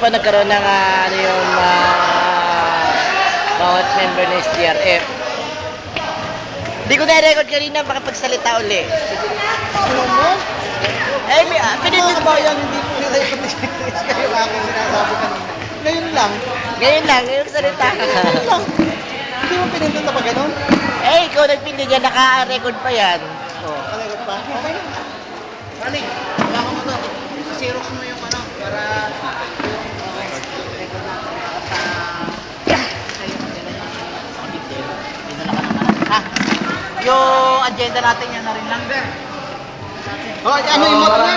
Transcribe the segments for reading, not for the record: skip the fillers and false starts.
po nagkaroon ng ano yung bawat member ng STRF. Hindi ko na-record kanina makapagsalita uli. Ano mo? Eh, pinindot Mga bayan, hindi ko nila yung kayo aking sinasabi kanina. Ngayon lang. Ngayon salita ka. Ngayon lang. Hindi mo pinindot na pa ganun? Eh, ikaw nagpindi dyan, naka-record pa yan. Oh. Kalagot pa? Okay lang. Sali, wala ko mo to. Xerox mo yung ano, para yung record natin. Yung agenda natin yan na rin lang. Oh, ano yung motor na?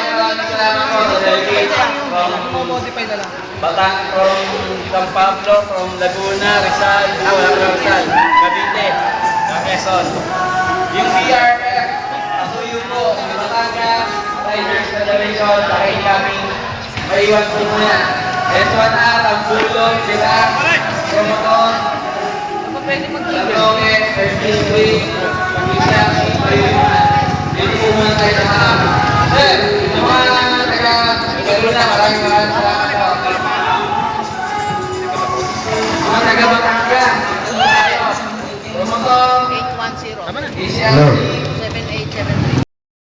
Modify na lang. Batang from San Pablo, from Laguna, Rizal, Rizal, Cavite, Quezon. Yung BRF, pasuyo po, Batangas, Riders Federation, dahil kami maiwan po muna. S1A, Tambulong, Bilang, Promoton, Landoke, First Week, Pag-isang, Pag-iwan. Dito po muna tayo lahat. Sir, yung mga taga-Laguna, maraming salamat po. Mga taga-Batangas, Promoton, 810. Isiang,